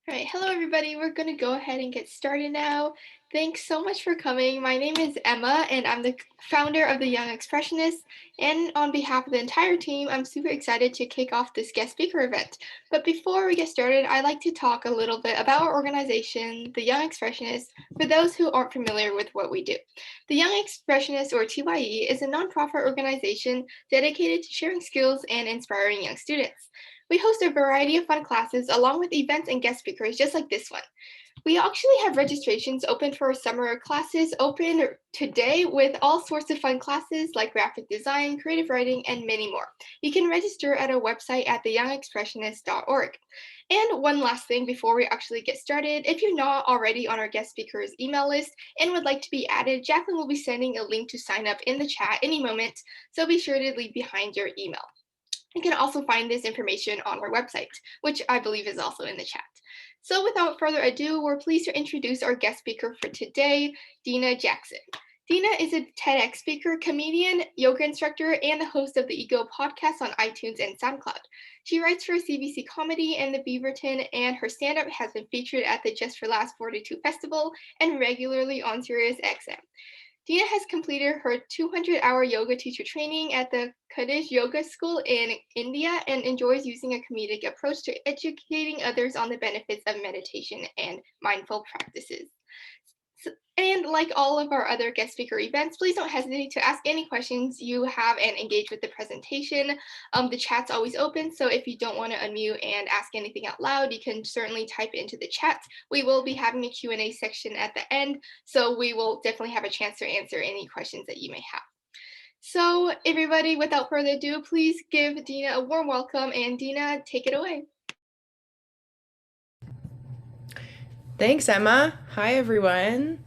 All right, hello everybody. We're going to go ahead and get started now. Thanks so much for coming. My name is Emma, and I'm the founder of the Young Expressionists. And on behalf of the entire team, I'm super excited to kick off this guest speaker event. But before we get started, I'd like to talk a little bit about our organization, the Young Expressionists, for those who aren't familiar with what we do. The Young Expressionists, or TYE, is a nonprofit organization dedicated to sharing skills and inspiring young students. We host a variety of fun classes along with events and guest speakers just like this one. We actually have registrations open for summer classes open today with all sorts of fun classes like graphic design, creative writing, and many more. You can register at our website at theyoungexpressionist.org. And one last thing before we actually get started, if you're not already on our guest speakers email list and would like to be added, Jacqueline will be sending a link to sign up in the chat any moment, so be sure to leave behind your email. You can also find this information on our website, which I believe is also in the chat. So without further ado, we're pleased to introduce our guest speaker for today, Dena Jackson. Dena is a TEDx speaker, comedian, yoga instructor, and the host of the Ego podcast on iTunes and Soundcloud. She writes for CBC Comedy and the Beaverton, and her stand-up has been featured at the Just for Last 42 Festival and regularly on Sirius XM. Dena has completed her 200-hour yoga teacher training at the Kashish Yoga School in India and enjoys using a comedic approach to educating others on the benefits of meditation and mindful practices. And like all of our other guest speaker events, please don't hesitate to ask any questions you have and engage with the presentation. The chat's always open, so if you don't want to unmute and ask anything out loud, you can certainly type into the chat. We will be having a Q&A section at the end, so we will definitely have a chance to answer any questions that you may have. So everybody, without further ado, please give Dena a warm welcome, and Dena, take it away. Thanks, Emma. Hi, everyone.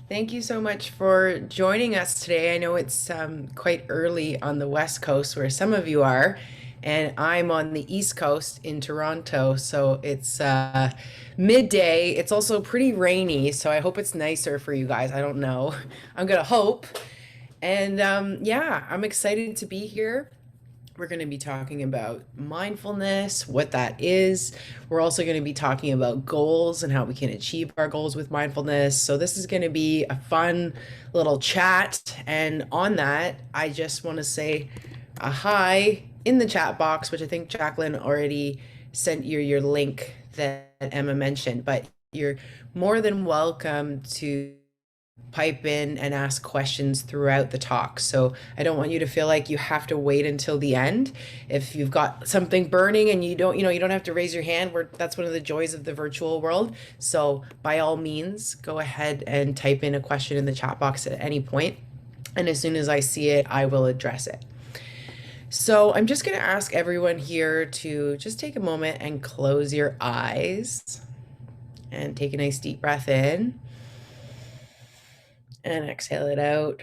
Thank you so much for joining us today. I know it's quite early on the West Coast where some of you are, and I'm on the East Coast in Toronto, so it's midday. It's also pretty rainy, so I hope it's nicer for you guys. I don't know. I'm gonna hope. And yeah, I'm excited to be here. We're going to be talking about mindfulness, what that is. We're also going to be talking about goals and how we can achieve our goals with mindfulness. So, this is going to be a fun little chat. And on that, I just want to say a hi in the chat box, which I think Jacqueline already sent you your link that Emma mentioned. But you're more than welcome to pipe in and ask questions throughout the talk. So I don't want you to feel like you have to wait until the end. If you've got something burning and you don't have to raise your hand. That's one of the joys of the virtual world. So by all means, go ahead and type in a question in the chat box at any point. And as soon as I see it, I will address it. So I'm just going to ask everyone here to just take a moment and close your eyes and take a nice deep breath in. And exhale it out.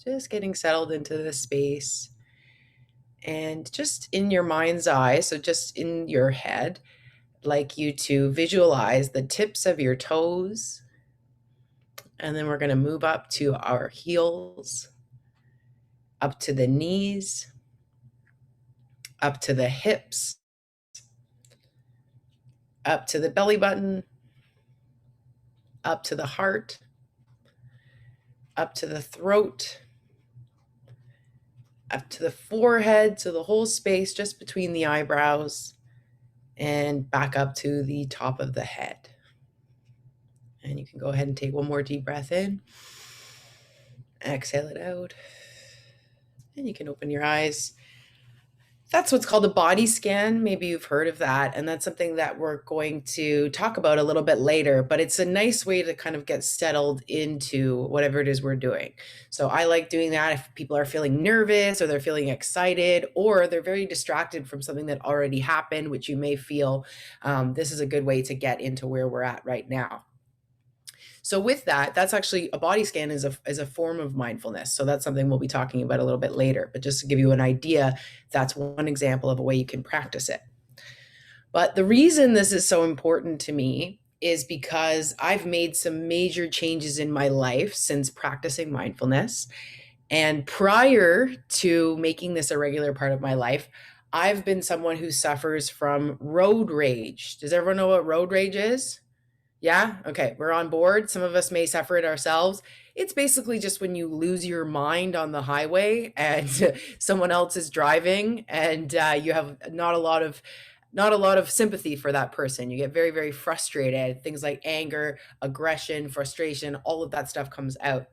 Just getting settled into the space. And just in your mind's eye, so just in your head, I'd like you to visualize the tips of your toes. And then we're going to move up to our heels, up to the knees, up to the hips, up to the belly button, up to the heart, up to the throat, up to the forehead, so the whole space just between the eyebrows, and back up to the top of the head. And you can go ahead and take one more deep breath in. Exhale it out. And you can open your eyes. That's what's called a body scan. Maybe you've heard of that. And that's something that we're going to talk about a little bit later, but it's a nice way to kind of get settled into whatever it is we're doing. So I like doing that if people are feeling nervous or they're feeling excited or they're very distracted from something that already happened, which you may feel. This is a good way to get into where we're at right now. So with that, that's actually a body scan is a form of mindfulness. So that's something we'll be talking about a little bit later. But just to give you an idea, that's one example of a way you can practice it. But the reason this is so important to me is because I've made some major changes in my life since practicing mindfulness. And prior to making this a regular part of my life, I've been someone who suffers from road rage. Does everyone know what road rage is? Yeah? Okay, we're on board. Some of us may suffer it ourselves. It's basically just when you lose your mind on the highway and someone else is driving, and you have not a lot of sympathy for that person. You get very, very frustrated. Things like anger, aggression, frustration, all of that stuff comes out.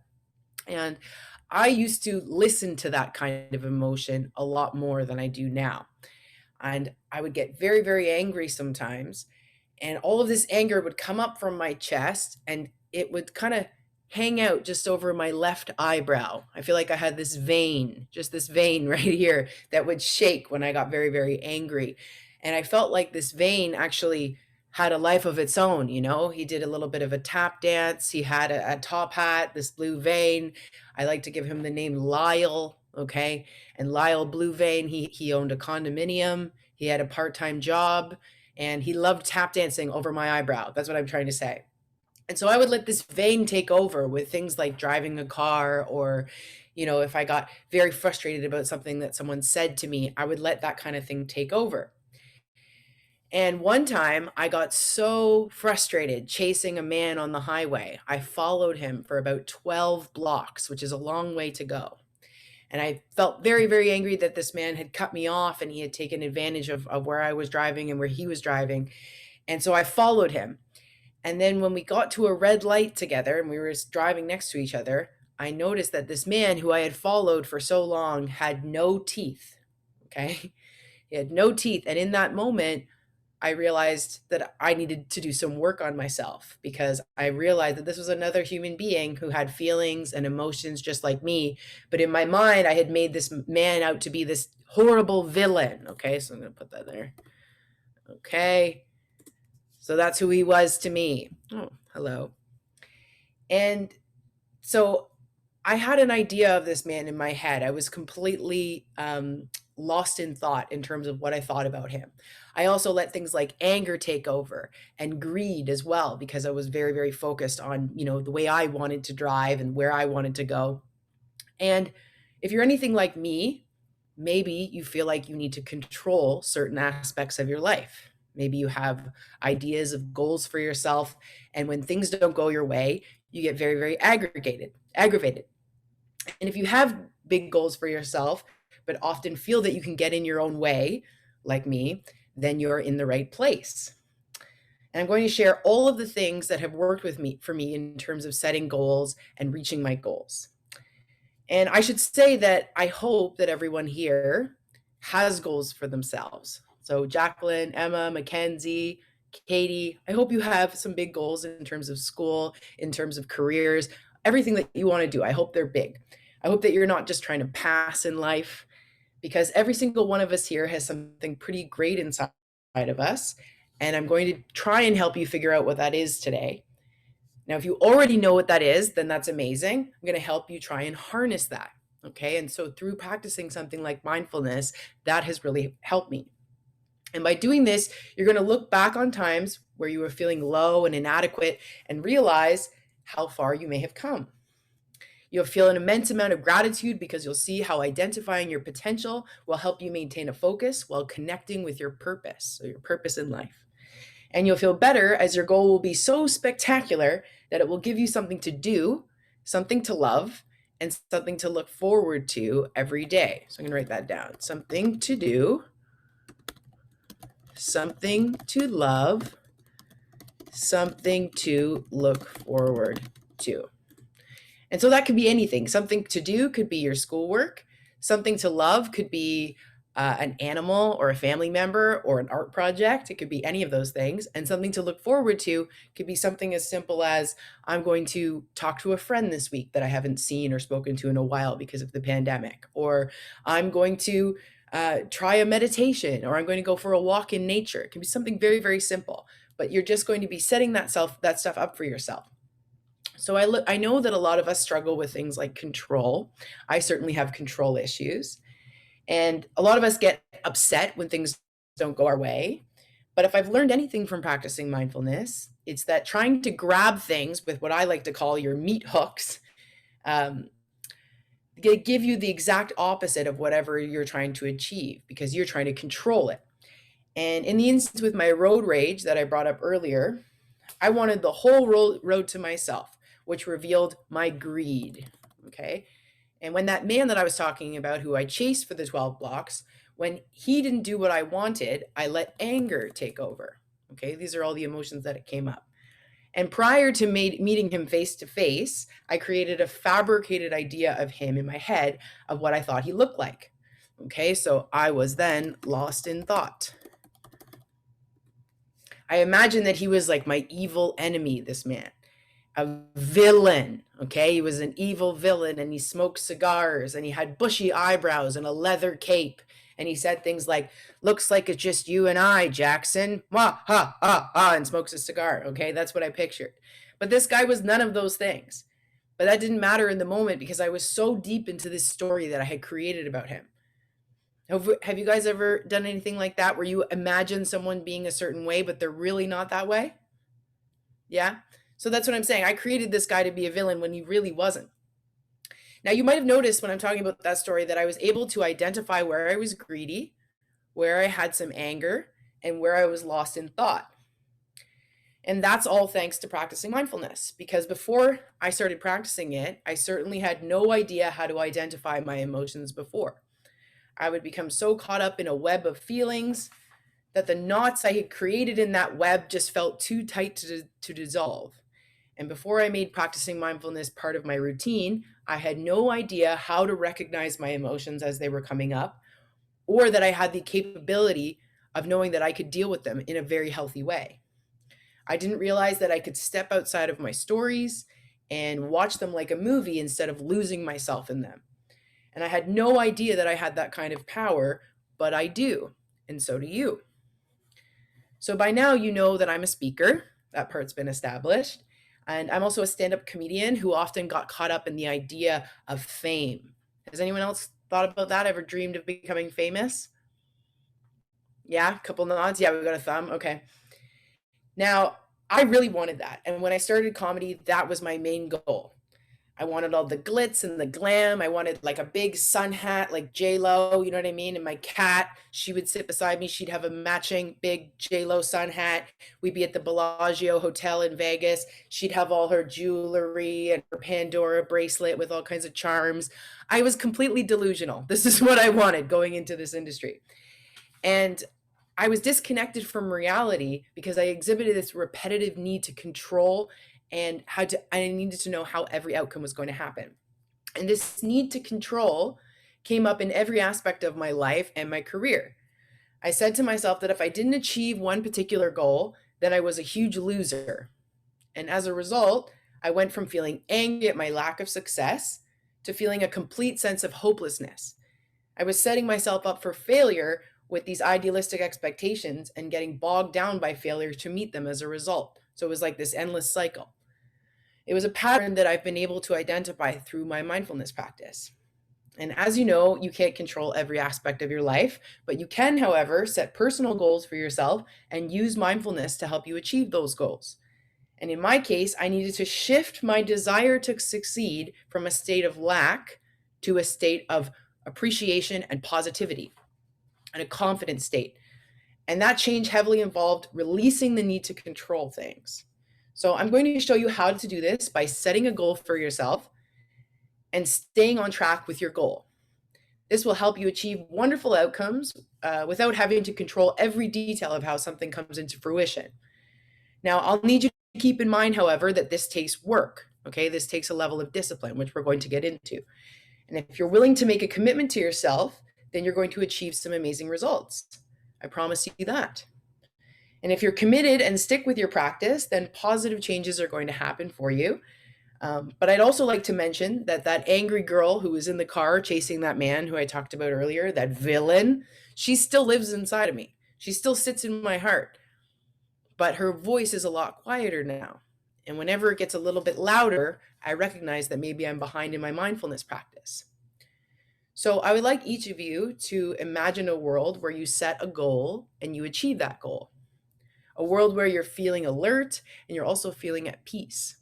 And I used to listen to that kind of emotion a lot more than I do now. And I would get very, very angry sometimes. And all of this anger would come up from my chest and it would kind of hang out just over my left eyebrow. I feel like I had this vein, just this vein right here that would shake when I got very, very angry. And I felt like this vein actually had a life of its own. He did a little bit of a tap dance. He had a top hat, this blue vein. I like to give him the name Lyle. Okay. And Lyle Blue Vein, he owned a condominium. He had a part-time job and he loved tap dancing over my eyebrow. That's what I'm trying to say. And so I would let this vein take over with things like driving a car, or, if I got very frustrated about something that someone said to me, I would let that kind of thing take over. And one time I got so frustrated chasing a man on the highway. I followed him for about 12 blocks, which is a long way to go. And I felt very, very angry that this man had cut me off and he had taken advantage of where I was driving and where he was driving. And so I followed him. And then when we got to a red light together and we were driving next to each other, I noticed that this man who I had followed for so long had no teeth. Okay. He had no teeth. And in that moment, I realized that I needed to do some work on myself, because I realized that this was another human being who had feelings and emotions just like me. But in my mind, I had made this man out to be this horrible villain. Okay, so I'm going to put that there. Okay, so that's who he was to me. Oh, hello. And so I had an idea of this man in my head. I was completely lost in thought in terms of what I thought about him. I also let things like anger take over and greed as well, because I was very, very focused on, the way I wanted to drive and where I wanted to go. And if you're anything like me, maybe you feel like you need to control certain aspects of your life. Maybe you have ideas of goals for yourself. And when things don't go your way, you get very, very aggravated. And if you have big goals for yourself, but often feel that you can get in your own way, like me, then you're in the right place. And I'm going to share all of the things that have worked for me in terms of setting goals and reaching my goals. And I should say that I hope that everyone here has goals for themselves. So Jacqueline, Emma, Mackenzie, Katie, I hope you have some big goals in terms of school, in terms of careers, everything that you want to do. I hope they're big. I hope that you're not just trying to pass in life, because every single one of us here has something pretty great inside of us. And I'm going to try and help you figure out what that is today. Now, if you already know what that is, then that's amazing. I'm going to help you try and harness that. Okay. And so through practicing something like mindfulness, that has really helped me. And by doing this, you're going to look back on times where you were feeling low and inadequate and realize how far you may have come. You'll feel an immense amount of gratitude, because you'll see how identifying your potential will help you maintain a focus while connecting with your purpose, so your purpose in life. And you'll feel better, as your goal will be so spectacular that it will give you something to do, something to love, and something to look forward to every day. So I'm going to write that down. Something to do, something to love, something to look forward to. And so that could be anything. Something to do could be your schoolwork. Something to love could be an animal or a family member or an art project. It could be any of those things. And something to look forward to could be something as simple as, I'm going to talk to a friend this week that I haven't seen or spoken to in a while because of the pandemic. Or I'm going to try a meditation, or I'm going to go for a walk in nature. It can be something very, very simple, but you're just going to be setting that stuff up for yourself. So I know that a lot of us struggle with things like control. I certainly have control issues. And a lot of us get upset when things don't go our way. But if I've learned anything from practicing mindfulness, it's that trying to grab things with what I like to call your meat hooks, give you the exact opposite of whatever you're trying to achieve because you're trying to control it. And in the instance with my road rage that I brought up earlier, I wanted the whole road to myself, which revealed my greed. Okay. And when that man that I was talking about, who I chased for the 12 blocks, when he didn't do what I wanted, I let anger take over. Okay. These are all the emotions that it came up. And prior to meeting him face to face, I created a fabricated idea of him in my head of what I thought he looked like. Okay. So I was then lost in thought. I imagined that he was like my evil enemy, this man, a villain. Okay. He was an evil villain and he smoked cigars and he had bushy eyebrows and a leather cape. And he said things like, looks like it's just you and I, Jackson. Wah, ha, ha, ha, and smokes a cigar. Okay. That's what I pictured. But this guy was none of those things. But that didn't matter in the moment because I was so deep into this story that I had created about him. Have you guys ever done anything like that where you imagine someone being a certain way, but they're really not that way? Yeah. So that's what I'm saying. I created this guy to be a villain when he really wasn't. Now, you might have noticed when I'm talking about that story that I was able to identify where I was greedy, where I had some anger, and where I was lost in thought. And that's all thanks to practicing mindfulness, because before I started practicing it, I certainly had no idea how to identify my emotions before. I would become so caught up in a web of feelings that the knots I had created in that web just felt too tight to dissolve. And before I made practicing mindfulness part of my routine, I had no idea how to recognize my emotions as they were coming up, or that I had the capability of knowing that I could deal with them in a very healthy way. I didn't realize that I could step outside of my stories and watch them like a movie instead of losing myself in them. And I had no idea that I had that kind of power, but I do. And so do you. So by now, you know that I'm a speaker. That part's been established. And I'm also a stand up comedian who often got caught up in the idea of fame. Has anyone else thought about that? Ever dreamed of becoming famous? Yeah, a couple nods. Yeah, we've got a thumb. Okay. Now, I really wanted that. And when I started comedy, that was my main goal. I wanted all the glitz and the glam. I wanted like a big sun hat, like J-Lo, you know what I mean? And my cat, she would sit beside me. She'd have a matching big J-Lo sun hat. We'd be at the Bellagio Hotel in Vegas. She'd have all her jewelry and her Pandora bracelet with all kinds of charms. I was completely delusional. This is what I wanted going into this industry. And I was disconnected from reality because I exhibited this repetitive need to control and I needed to know how every outcome was going to happen. And this need to control came up in every aspect of my life and my career. I said to myself that if I didn't achieve one particular goal, then I was a huge loser. And as a result, I went from feeling angry at my lack of success to feeling a complete sense of hopelessness. I was setting myself up for failure with these idealistic expectations and getting bogged down by failure to meet them as a result. So it was like this endless cycle. It was a pattern that I've been able to identify through my mindfulness practice. And as you know, you can't control every aspect of your life, but you can, however, set personal goals for yourself and use mindfulness to help you achieve those goals. And in my case, I needed to shift my desire to succeed from a state of lack to a state of appreciation and positivity and a confident state. And that change heavily involved releasing the need to control things. So I'm going to show you how to do this by setting a goal for yourself and staying on track with your goal. This will help you achieve wonderful outcomes without having to control every detail of how something comes into fruition. Now, I'll need you to keep in mind, however, that this takes work. Okay, this takes a level of discipline, which we're going to get into. And if you're willing to make a commitment to yourself, then you're going to achieve some amazing results. I promise you that. And if you're committed and stick with your practice, then positive changes are going to happen for you. But I'd also like to mention that that angry girl who was in the car chasing that man who I talked about earlier, that villain, she still lives inside of me. She still sits in my heart. But her voice is a lot quieter now. And whenever it gets a little bit louder, I recognize that maybe I'm behind in my mindfulness practice. So I would like each of you to imagine a world where you set a goal and you achieve that goal. A world where you're feeling alert and you're also feeling at peace.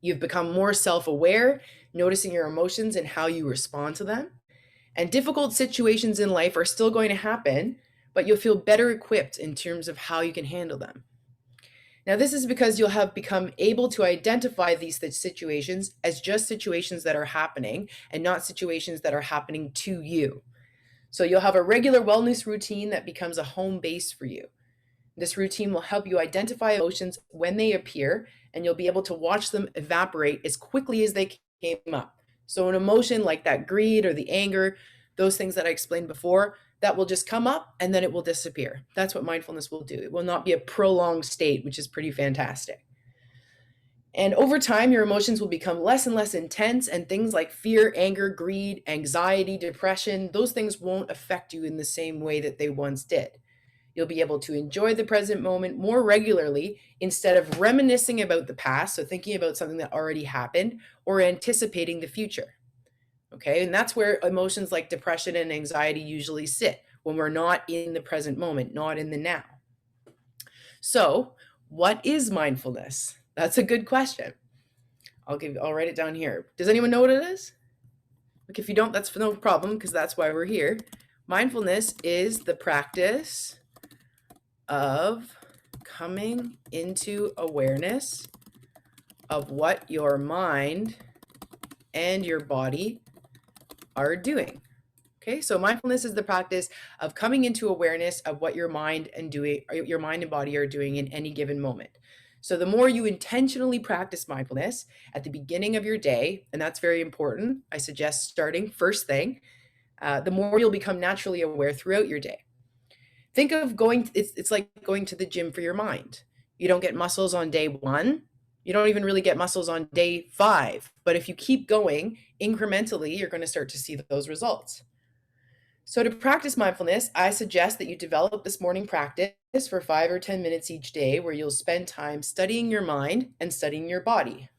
You've become more self-aware. noticing your emotions and how you respond to them. And difficult situations in life are still going to happen, but you'll feel better equipped in terms of how you can handle them. Now, this is because you'll have become able to identify these situations as just situations that are happening and not situations that are happening to you. So you'll have a regular wellness routine that becomes a home base for you. This routine will help you identify emotions when they appear, and you'll be able to watch them evaporate as quickly as they came up. So, an emotion like that greed or the anger, those things that I explained before, that will just come up and then it will disappear. That's what mindfulness will do. It will not be a prolonged state, which is pretty fantastic. And over time, your emotions will become less and less intense, and things like fear, anger, greed, anxiety, depression, those things won't affect you in the same way that they once did. You'll be able to enjoy the present moment more regularly instead of reminiscing about the past, so thinking about something that already happened, or anticipating the future. Okay, and that's where emotions like depression and anxiety usually sit, when we're not in the present moment, not in the now. So, what is mindfulness? That's a good question. I'll write it down here. Does anyone know what it is? Like, if you don't, that's no problem, because that's why we're here. Mindfulness is the practice of coming into awareness of what your mind and your body are doing. Okay, so mindfulness is the practice of coming into awareness of what your mind and body are doing in any given moment. So the more you intentionally practice mindfulness at the beginning of your day, and that's very important, I suggest starting first thing, the more you'll become naturally aware throughout your day. Think of it's like going to the gym for your mind. You don't get muscles on day 1. You don't even really get muscles on day 5. But if you keep going incrementally, you're going to start to see those results. So to practice mindfulness, I suggest that you develop this morning practice for 5 or 10 minutes each day, where you'll spend time studying your mind and studying your body.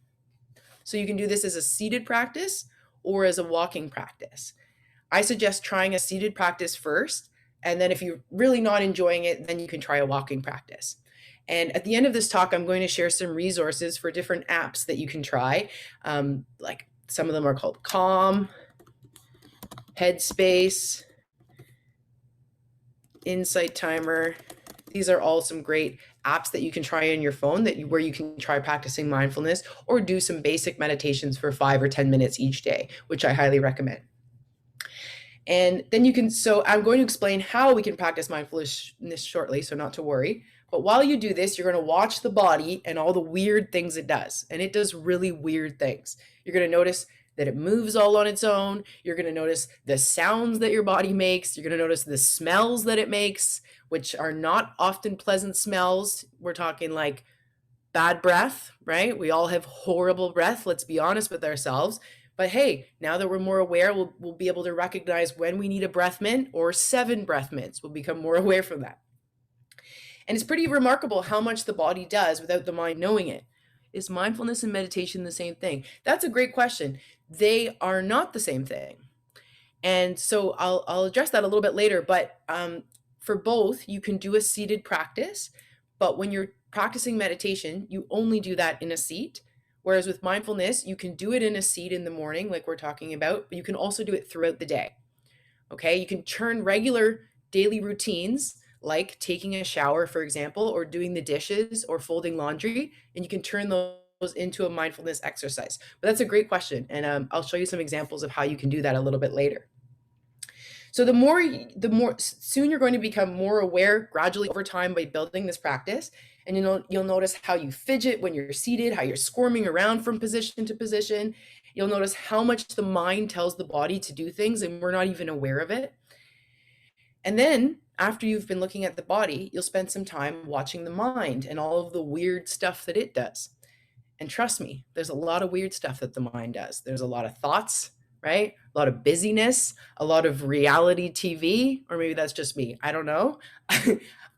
So you can do this as a seated practice or as a walking practice. I suggest trying a seated practice first, and then if you're really not enjoying it, then you can try a walking practice. And at the end of this talk, I'm going to share some resources for different apps that you can try. Like some of them are called Calm, Headspace, Insight Timer. These are all some great apps that you can try on your phone where you can try practicing mindfulness or do some basic meditations for 5 or 10 minutes each day, which I highly recommend. And then so I'm going to explain how we can practice mindfulness shortly, so not to worry. But while you do this, you're going to watch the body and all the weird things it does. And it does really weird things. You're going to notice that it moves all on its own. You're going to notice the sounds that your body makes. You're going to notice the smells that it makes, which are not often pleasant smells. We're talking like bad breath, right? We all have horrible breath. Let's be honest with ourselves. But hey, now that we're more aware, we'll be able to recognize when we need a breath mint or 7 breath mints. We'll become more aware from that. And it's pretty remarkable how much the body does without the mind knowing it. Is mindfulness and meditation the same thing? That's a great question. They are not the same thing. And so I'll address that a little bit later. But for both, you can do a seated practice. But when you're practicing meditation, you only do that in a seat. Whereas with mindfulness, you can do it in a seat in the morning, like we're talking about, but you can also do it throughout the day. Okay, you can turn regular daily routines like taking a shower, for example, or doing the dishes or folding laundry, and you can turn those into a mindfulness exercise. But that's a great question, and I'll show you some examples of how you can do that a little bit later. So the more soon you're going to become more aware gradually over time by building this practice. And you'll notice how you fidget when you're seated, how you're squirming around from position to position. You'll notice how much the mind tells the body to do things and we're not even aware of it. And then after you've been looking at the body, you'll spend some time watching the mind and all of the weird stuff that it does. And trust me, there's a lot of weird stuff that the mind does. There's a lot of thoughts, right? A lot of busyness, a lot of reality TV, or maybe that's just me. I don't know.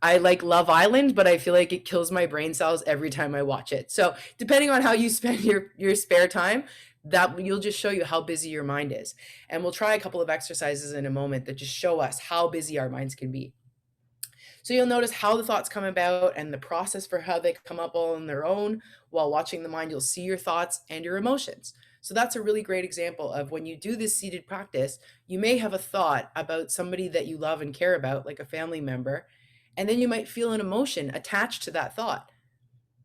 I like Love Island, but I feel like it kills my brain cells every time I watch it. So depending on how you spend your spare time, that you'll just show you how busy your mind is. And we'll try a couple of exercises in a moment that just show us how busy our minds can be. So you'll notice how the thoughts come about and the process for how they come up all on their own. While watching the mind, you'll see your thoughts and your emotions. So that's a really great example of when you do this seated practice, you may have a thought about somebody that you love and care about, like a family member, and then you might feel an emotion attached to that thought,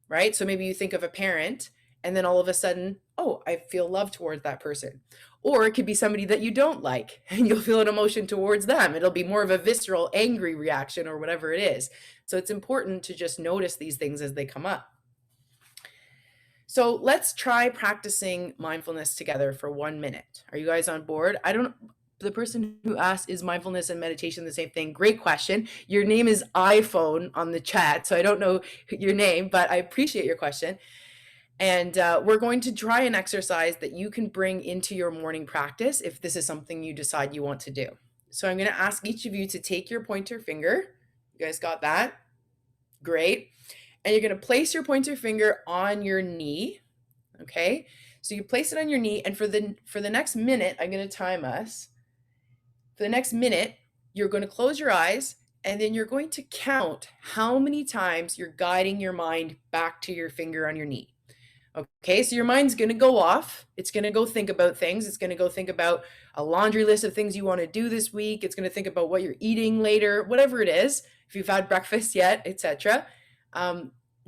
right? So maybe you think of a parent and then all of a sudden, oh, I feel love towards that person. Or it could be somebody that you don't like and you'll feel an emotion towards them. It'll be more of a visceral, angry reaction or whatever it is. So it's important to just notice these things as they come up. So let's try practicing mindfulness together for 1 minute. Are you guys on board? The person who asked, is mindfulness and meditation the same thing? Great question. Your name is iPhone on the chat, so I don't know your name, but I appreciate your question. And we're going to try an exercise that you can bring into your morning practice if this is something you decide you want to do. So I'm going to ask each of you to take your pointer finger. You guys got that? Great. And you're going to place your pointer finger on your knee. Okay? So you place it on your knee, and for the next minute, I'm going to time us. For the next minute, you're going to close your eyes, and then you're going to count how many times you're guiding your mind back to your finger on your knee. Okay, so your mind's going to go off. It's going to go think about things. It's going to go think about a laundry list of things you want to do this week. It's going to think about what you're eating later, whatever it is, if you've had breakfast yet, etc.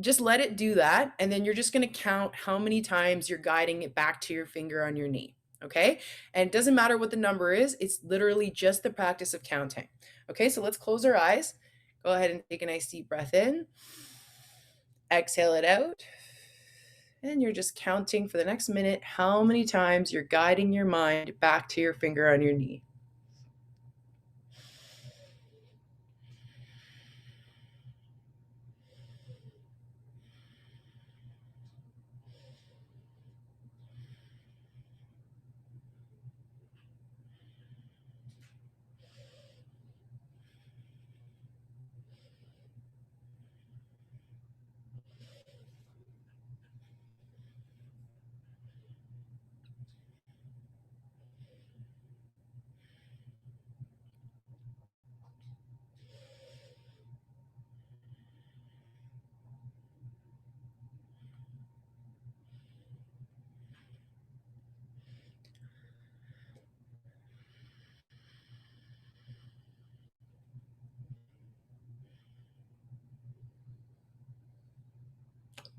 Just let it do that, and then you're just going to count how many times you're guiding it back to your finger on your knee. Okay, and it doesn't matter what the number is. It's literally just the practice of counting. Okay, so let's close our eyes. Go ahead and take a nice deep breath in. Exhale it out. And you're just counting for the next minute how many times you're guiding your mind back to your finger on your knee.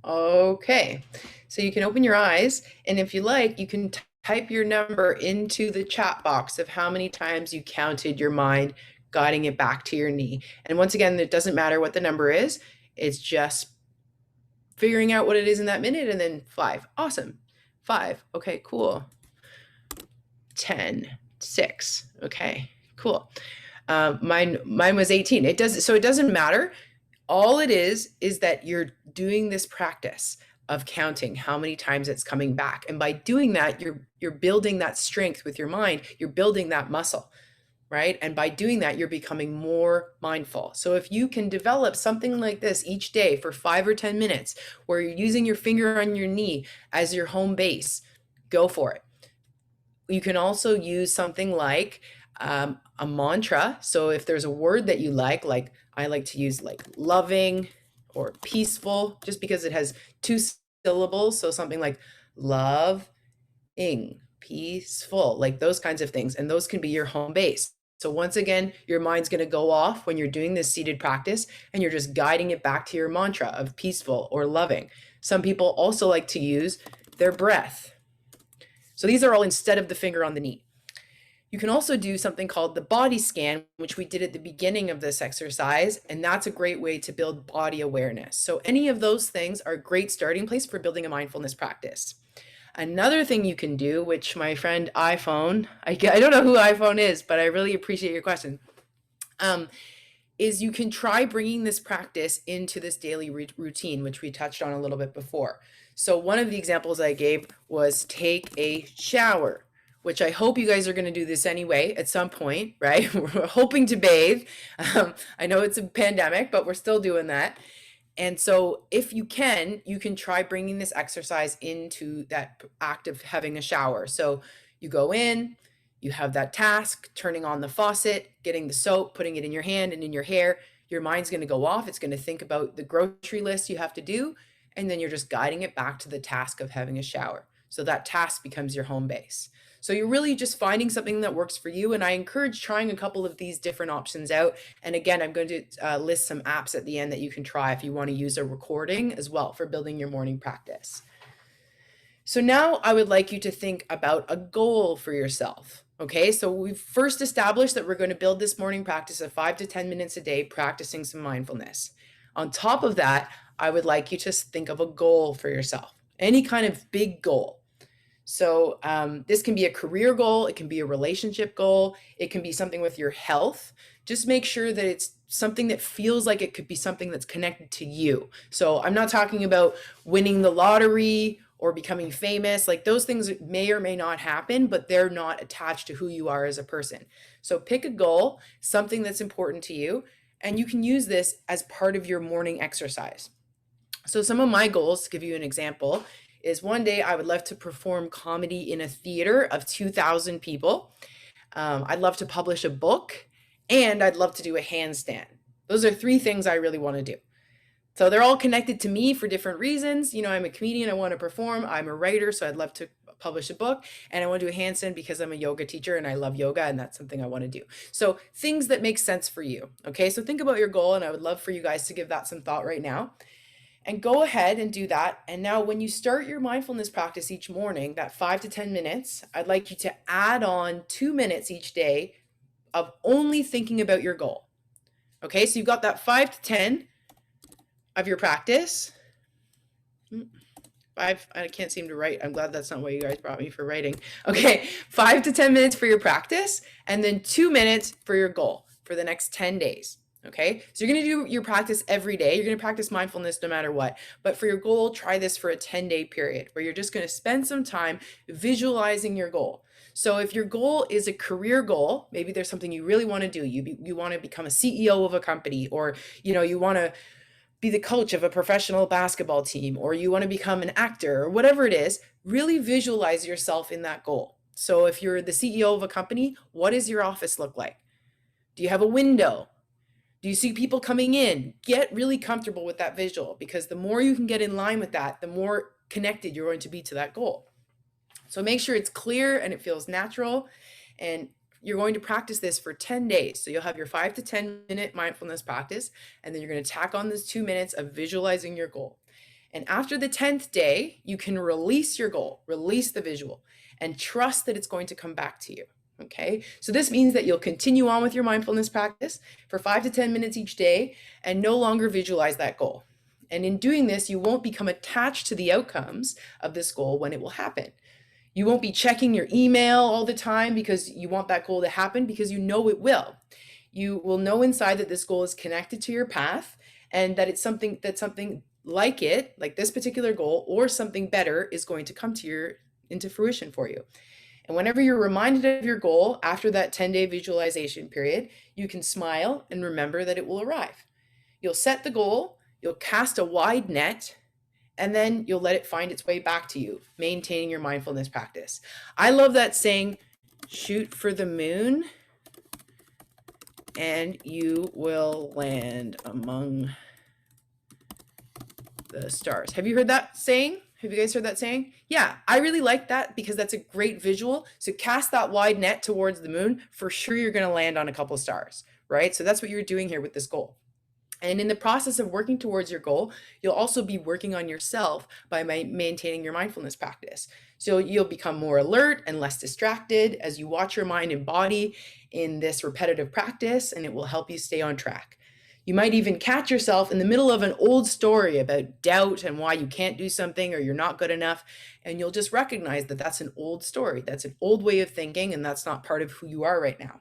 Okay, so you can open your eyes, and if you like, you can type your number into the chat box of how many times you counted your mind guiding it back to your knee. And once again, it doesn't matter what the number is, it's just figuring out what it is in that minute, and then 5. Awesome. 5. Okay, cool. 10. 6. Okay, cool. Mine was 18. It doesn't matter. All it is that you're doing this practice of counting how many times it's coming back. And by doing that, you're building that strength with your mind. You're building that muscle, right? And by doing that, you're becoming more mindful. So if you can develop something like this each day for 5 or 10 minutes, where you're using your finger on your knee as your home base, go for it. You can also use something like a mantra. So if there's a word that you like I like to use like loving or peaceful, just because it has 2 syllables. So something like loving, peaceful, like those kinds of things. And those can be your home base. So once again, your mind's going to go off when you're doing this seated practice, and you're just guiding it back to your mantra of peaceful or loving. Some people also like to use their breath. So these are all instead of the finger on the knee. You can also do something called the body scan, which we did at the beginning of this exercise, and that's a great way to build body awareness. So any of those things are a great starting place for building a mindfulness practice. Another thing you can do, which my friend iPhone, I don't know who iPhone is, but I really appreciate your question, is you can try bringing this practice into this daily routine, which we touched on a little bit before. So one of the examples I gave was take a shower, which I hope you guys are going to do this anyway at some point, right? We're hoping to bathe. I know it's a pandemic, but we're still doing that. And so if you can try bringing this exercise into that act of having a shower. So you go in, you have that task, turning on the faucet, getting the soap, putting it in your hand and in your hair. Your mind's going to go off. It's going to think about the grocery list you have to do. And then you're just guiding it back to the task of having a shower. So that task becomes your home base. So you're really just finding something that works for you. And I encourage trying a couple of these different options out. And again, I'm going to list some apps at the end that you can try if you want to use a recording as well for building your morning practice. So now I would like you to think about a goal for yourself. Okay, so we've first established that we're going to build this morning practice of 5 to 10 minutes a day, practicing some mindfulness. On top of that, I would like you to think of a goal for yourself, any kind of big goal. So this can be a career goal, it can be a relationship goal, it can be something with your health. Just make sure that it's something that feels like it could be something that's connected to you. So I'm not talking about winning the lottery or becoming famous. Like those things may or may not happen, but they're not attached to who you are as a person. So pick a goal, something that's important to you, and you can use this as part of your morning exercise. So some of my goals, to give you an example, is one day I would love to perform comedy in a theater of 2,000 people. I'd love to publish a book, and I'd love to do a handstand. Those are 3 things I really want to do. So they're all connected to me for different reasons. You know, I'm a comedian, I want to perform. I'm a writer, so I'd love to publish a book. And I want to do a handstand because I'm a yoga teacher and I love yoga and that's something I want to do. So things that make sense for you. Okay, so think about your goal and I would love for you guys to give that some thought right now. And go ahead and do that. And now when you start your mindfulness practice each morning, that 5 to 10 minutes, I'd like you to add on 2 minutes each day of only thinking about your goal. Okay, so you've got that 5 to 10 of your practice. 5, I can't seem to write. I'm glad that's not what you guys brought me for writing. Okay, 5 to 10 minutes for your practice, and then 2 minutes for your goal for the next 10 days. Okay, so you're going to do your practice every day. You're going to practice mindfulness no matter what. But for your goal, try this for a 10-day period where you're just going to spend some time visualizing your goal. So if your goal is a career goal, maybe there's something you really want to do. You want to become a CEO of a company, or you want to be the coach of a professional basketball team, or you want to become an actor, or whatever it is. Really visualize yourself in that goal. So if you're the CEO of a company, what does your office look like? Do you have a window? Do you see people coming in? Get really comfortable with that visual, because the more you can get in line with that, the more connected you're going to be to that goal. So make sure it's clear and it feels natural. And you're going to practice this for 10 days. So you'll have your 5 to 10 minute mindfulness practice, and then you're going to tack on this 2 minutes of visualizing your goal. And after the 10th day, you can release your goal, release the visual, and trust that it's going to come back to you. Okay, so this means that you'll continue on with your mindfulness practice for 5 to 10 minutes each day and no longer visualize that goal. And in doing this, you won't become attached to the outcomes of this goal when it will happen. You won't be checking your email all the time because you want that goal to happen, because you know it will. You will know inside that this goal is connected to your path, and that it's something like this particular goal or something better is going to come into fruition for you. And whenever you're reminded of your goal after that 10-day visualization period, you can smile and remember that it will arrive. You'll set the goal, you'll cast a wide net, and then you'll let it find its way back to you, maintaining your mindfulness practice. I love that saying, shoot for the moon and you will land among the stars. Have you heard that saying? Have you guys heard that saying? Yeah, I really like that because that's a great visual. So cast that wide net towards the moon. For sure, you're going to land on a couple of stars, right? So that's what you're doing here with this goal. And in the process of working towards your goal, you'll also be working on yourself by maintaining your mindfulness practice. So you'll become more alert and less distracted as you watch your mind and body in this repetitive practice, and it will help you stay on track. You might even catch yourself in the middle of an old story about doubt and why you can't do something or you're not good enough. And you'll just recognize that that's an old story. That's an old way of thinking, and that's not part of who you are right now.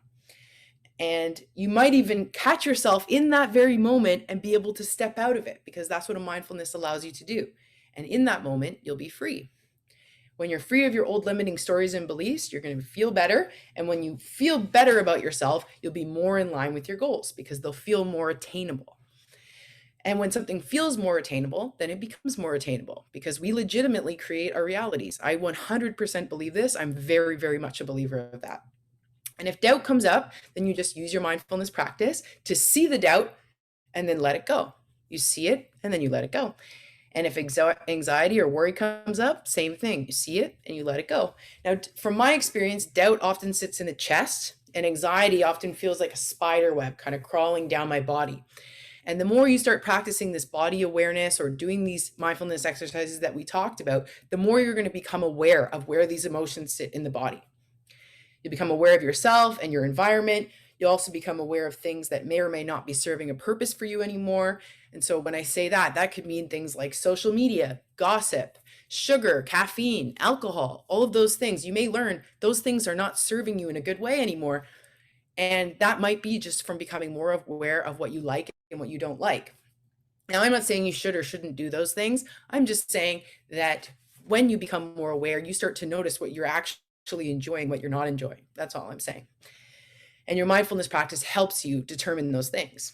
And you might even catch yourself in that very moment and be able to step out of it, because that's what a mindfulness allows you to do. And in that moment, you'll be free. When you're free of your old limiting stories and beliefs, you're going to feel better. And when you feel better about yourself, you'll be more in line with your goals because they'll feel more attainable. And when something feels more attainable, then it becomes more attainable because we legitimately create our realities. I 100% believe this. I'm very, very much a believer of that. And if doubt comes up, then you just use your mindfulness practice to see the doubt and then let it go. You see it and then you let it go. And if anxiety or worry comes up, same thing. You see it and you let it go. Now, from my experience, doubt often sits in the chest, and anxiety often feels like a spider web kind of crawling down my body. And the more you start practicing this body awareness or doing these mindfulness exercises that we talked about, the more you're going to become aware of where these emotions sit in the body. You become aware of yourself and your environment. You'll also become aware of things that may or may not be serving a purpose for you anymore. And so when I say that, that could mean things like social media, gossip, sugar, caffeine, alcohol, all of those things. You may learn those things are not serving you in a good way anymore. And that might be just from becoming more aware of what you like and what you don't like. Now, I'm not saying you should or shouldn't do those things. I'm just saying that when you become more aware, you start to notice what you're actually enjoying, what you're not enjoying. That's all I'm saying. And your mindfulness practice helps you determine those things.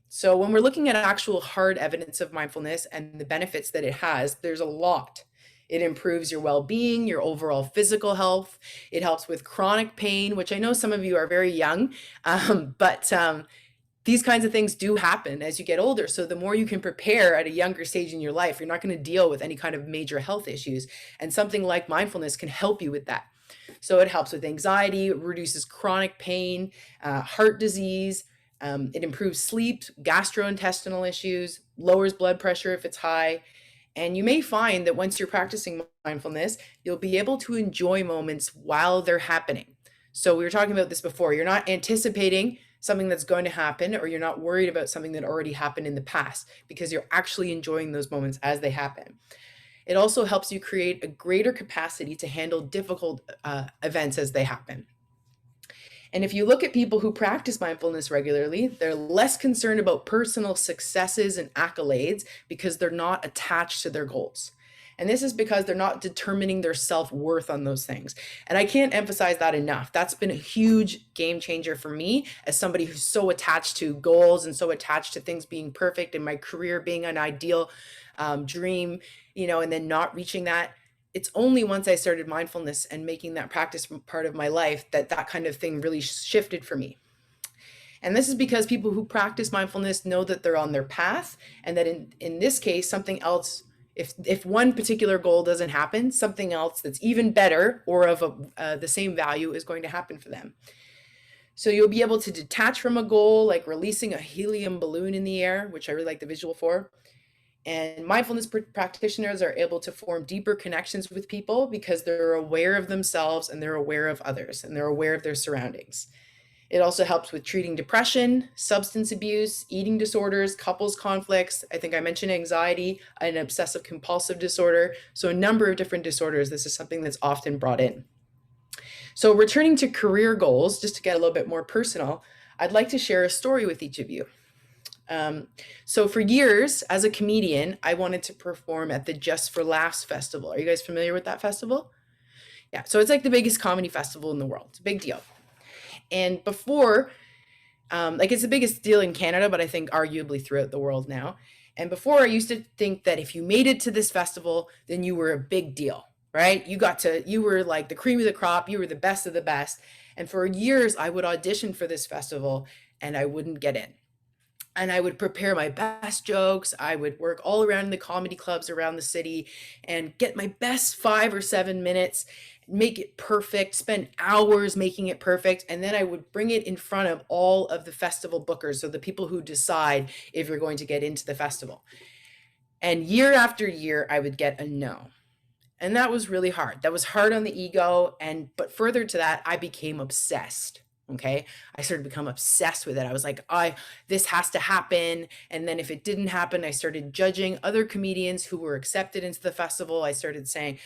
So when we're looking at actual hard evidence of mindfulness and the benefits that it has, there's a lot. It improves your well-being, your overall physical health. It helps with chronic pain, which I know some of you are very young, but these kinds of things do happen as you get older. So the more you can prepare at a younger stage in your life, you're not going to deal with any kind of major health issues. And something like mindfulness can help you with that. So it helps with anxiety, reduces chronic pain, heart disease. It improves sleep, gastrointestinal issues, lowers blood pressure if it's high. And you may find that once you're practicing mindfulness, you'll be able to enjoy moments while they're happening. So we were talking about this before. You're not anticipating something that's going to happen, or you're not worried about something that already happened in the past, because you're actually enjoying those moments as they happen. It also helps you create a greater capacity to handle difficult events as they happen. And if you look at people who practice mindfulness regularly, they're less concerned about personal successes and accolades because they're not attached to their goals. And this is because they're not determining their self-worth on those things. And I can't emphasize that enough. That's been a huge game changer for me as somebody who's so attached to goals and so attached to things being perfect and my career being an ideal dream, and then not reaching that. It's only once I started mindfulness and making that practice part of my life that that kind of thing really shifted for me. And this is because people who practice mindfulness know that they're on their path, and that in this case, something else, if one particular goal doesn't happen, something else that's even better or of the same value is going to happen for them. So you'll be able to detach from a goal, like releasing a helium balloon in the air, which I really like the visual for. And mindfulness practitioners are able to form deeper connections with people because they're aware of themselves and they're aware of others and they're aware of their surroundings. It also helps with treating depression, substance abuse, eating disorders, couples conflicts. I think I mentioned anxiety, an obsessive compulsive disorder. So a number of different disorders, this is something that's often brought in. So returning to career goals, just to get a little bit more personal, I'd like to share a story with each of you. So for years, as a comedian, I wanted to perform at the Just for Laughs festival. Are you guys familiar with that festival? Yeah, so it's like the biggest comedy festival in the world. It's a big deal. And before, it's the biggest deal in Canada, but I think arguably throughout the world now. And before, I used to think that if you made it to this festival, then you were a big deal, right? You were like the cream of the crop. You were the best of the best. And for years, I would audition for this festival and I wouldn't get in. And I would prepare my best jokes. I would work all around the comedy clubs around the city and get my best 5 or 7 minutes, make it perfect, spend hours making it perfect. And then I would bring it in front of all of the festival bookers. So the people who decide if you're going to get into the festival. And year after year, I would get a no. And that was really hard. That was hard on the ego. But further to that, I became obsessed. Okay. I started to become obsessed with it. I was like, this has to happen. And then if it didn't happen, I started judging other comedians who were accepted into the festival. I started saying,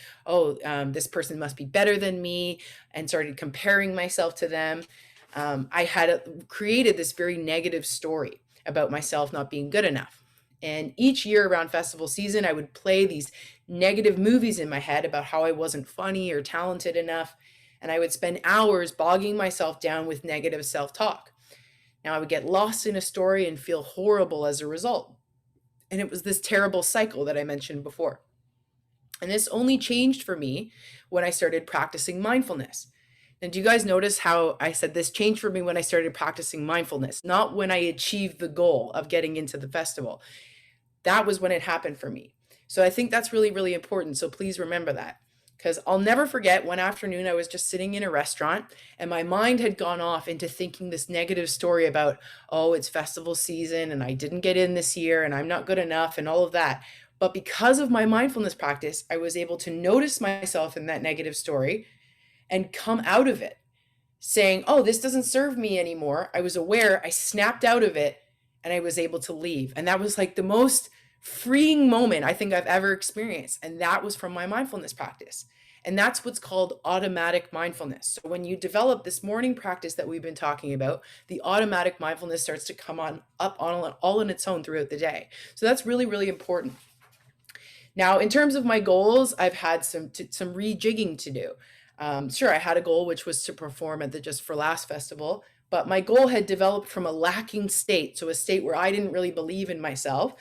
this person must be better than me, and started comparing myself to them. I had created this very negative story about myself not being good enough. And each year around festival season, I would play these negative movies in my head about how I wasn't funny or talented enough. And I would spend hours bogging myself down with negative self-talk. Now I would get lost in a story and feel horrible as a result. And it was this terrible cycle that I mentioned before. And this only changed for me when I started practicing mindfulness. And do you guys notice how I said this changed for me when I started practicing mindfulness, not when I achieved the goal of getting into the festival? That was when it happened for me. So I think that's really, really important. So please remember that. Because I'll never forget one afternoon, I was just sitting in a restaurant and my mind had gone off into thinking this negative story about, oh, it's festival season and I didn't get in this year and I'm not good enough and all of that. But because of my mindfulness practice, I was able to notice myself in that negative story and come out of it saying, oh, this doesn't serve me anymore. I was aware, I snapped out of it, and I was able to leave. And that was like the most freeing moment I think I've ever experienced. And that was from my mindfulness practice. And that's what's called automatic mindfulness. So when you develop this morning practice that we've been talking about, the automatic mindfulness starts to come on up on all on its own throughout the day. So that's really, really important. Now, in terms of my goals, I've had some rejigging to do. Sure, I had a goal which was to perform at the Just for Laughs festival, but my goal had developed from a lacking state, so a state where I didn't really believe in myself,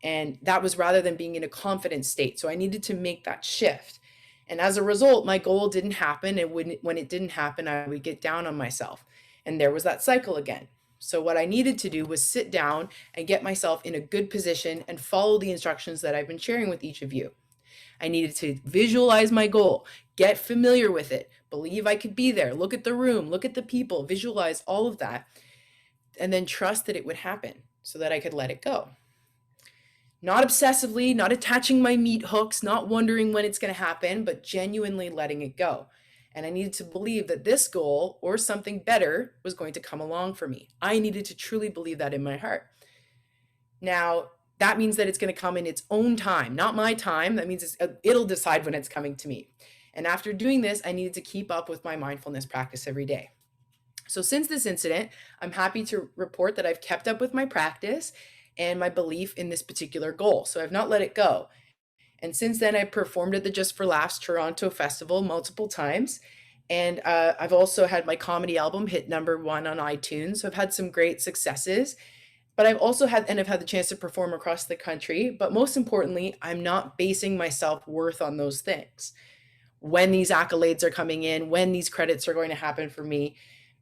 and that was rather than being in a confident state. So I needed to make that shift. And as a result, my goal didn't happen, and when it didn't happen, I would get down on myself. And there was that cycle again. So what I needed to do was sit down and get myself in a good position and follow the instructions that I've been sharing with each of you. I needed to visualize my goal, get familiar with it, believe I could be there, look at the room, look at the people, visualize all of that, and then trust that it would happen so that I could let it go. Not obsessively, not attaching my meat hooks, not wondering when it's going to happen, but genuinely letting it go. And I needed to believe that this goal or something better was going to come along for me. I needed to truly believe that in my heart. Now, that means that it's going to come in its own time, not my time. That means it'll decide when it's coming to me. And after doing this, I needed to keep up with my mindfulness practice every day. So since this incident, I'm happy to report that I've kept up with my practice and my belief in this particular goal. So I've not let it go. And since then, I've performed at the Just for Laughs Toronto Festival multiple times. And I've also had my comedy album hit #1 on iTunes. So I've had some great successes. But I've also had the chance to perform across the country. But most importantly, I'm not basing my self-worth on those things. When these accolades are coming in, when these credits are going to happen for me,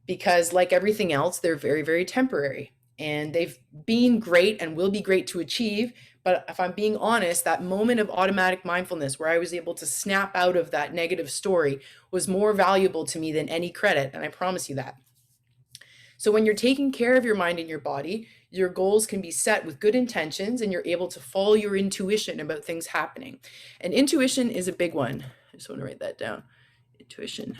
because like everything else, they're very, very temporary. And they've been great and will be great to achieve. But if I'm being honest, that moment of automatic mindfulness where I was able to snap out of that negative story was more valuable to me than any credit. And I promise you that. So when you're taking care of your mind and your body, your goals can be set with good intentions and you're able to follow your intuition about things happening. And intuition is a big one. I just want to write that down. Intuition.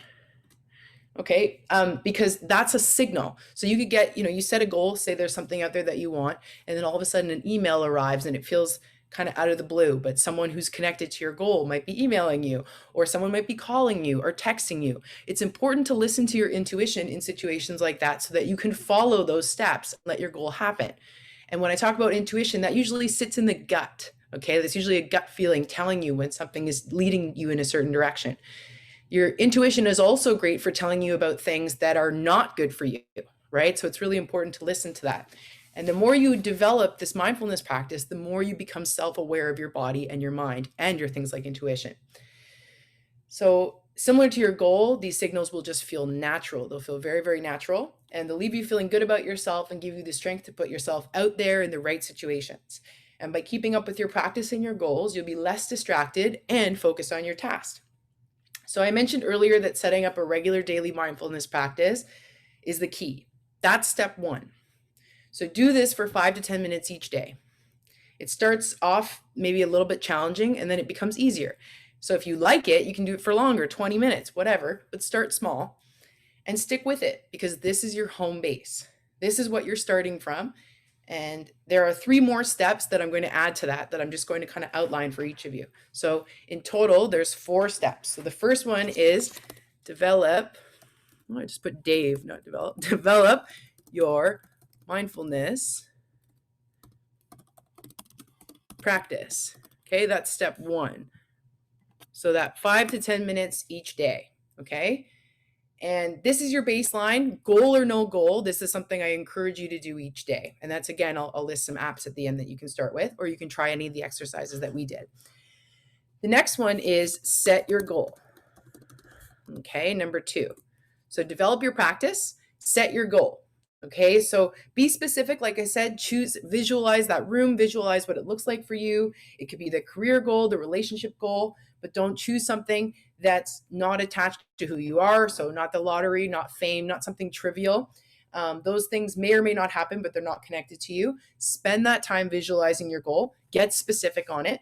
Okay, because that's a signal. So you could get, you set a goal, say there's something out there that you want, and then all of a sudden an email arrives and it feels kind of out of the blue, but someone who's connected to your goal might be emailing you, or someone might be calling you or texting you. It's important to listen to your intuition in situations like that so that you can follow those steps and let your goal happen. And when I talk about intuition, that usually sits in the gut. Okay, that's usually a gut feeling telling you when something is leading you in a certain direction. Your intuition is also great for telling you about things that are not good for you, right? So it's really important to listen to that. And the more you develop this mindfulness practice, the more you become self-aware of your body and your mind and your things like intuition. So similar to your goal, these signals will just feel natural. They'll feel very, very natural, and they'll leave you feeling good about yourself and give you the strength to put yourself out there in the right situations. And by keeping up with your practice and your goals, you'll be less distracted and focused on your task. So I mentioned earlier that setting up a regular daily mindfulness practice is the key. That's step 1. So do this for 5 to 10 minutes each day. It starts off maybe a little bit challenging and then it becomes easier. So if you like it, you can do it for longer, 20 minutes, whatever, but start small and stick with it because this is your home base. This is what you're starting from. And there are 3 more steps that I'm going to add to that I'm just going to kind of outline for each of you. So in total, there's 4 steps. So the first one is develop, I just put Dave, not develop, develop your mindfulness practice. Okay, that's step 1. So that 5 to 10 minutes each day. Okay. And this is your baseline, goal or no goal. This is something I encourage you to do each day. And that's, again, I'll list some apps at the end that you can start with, or you can try any of the exercises that we did. The next one is set your goal. Okay, number 2. So develop your practice, set your goal. Okay, so be specific. Like I said, visualize that room, visualize what it looks like for you. It could be the career goal, the relationship goal, but don't choose something that's not attached to who you are. So, not the lottery, not fame, not something trivial. Those things may or may not happen, but they're not connected to you. Spend that time visualizing your goal, get specific on it,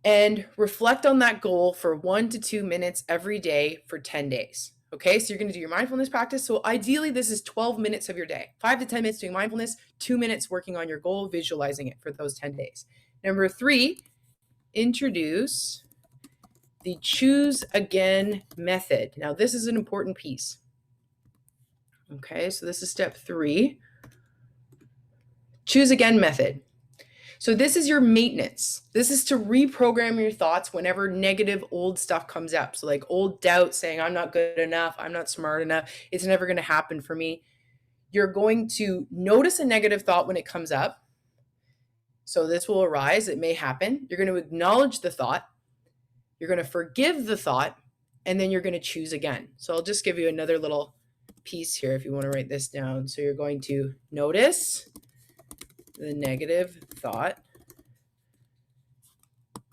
and reflect on that goal for 1 to 2 minutes every day for 10 days. Okay, so you're going to do your mindfulness practice. So ideally, this is 12 minutes of your day, 5 to 10 minutes doing mindfulness, 2 minutes working on your goal, visualizing it for those 10 days. Number 3, introduce the choose again method. Now, this is an important piece. Okay, so this is step 3. Choose again method. So this is your maintenance. This is to reprogram your thoughts whenever negative old stuff comes up. So like old doubt saying, I'm not good enough, I'm not smart enough, it's never going to happen for me. You're going to notice a negative thought when it comes up. So this will arise, it may happen. You're going to acknowledge the thought. You're going to forgive the thought, and then you're going to choose again. So I'll just give you another little piece here if you want to write this down. So you're going to notice the negative thought.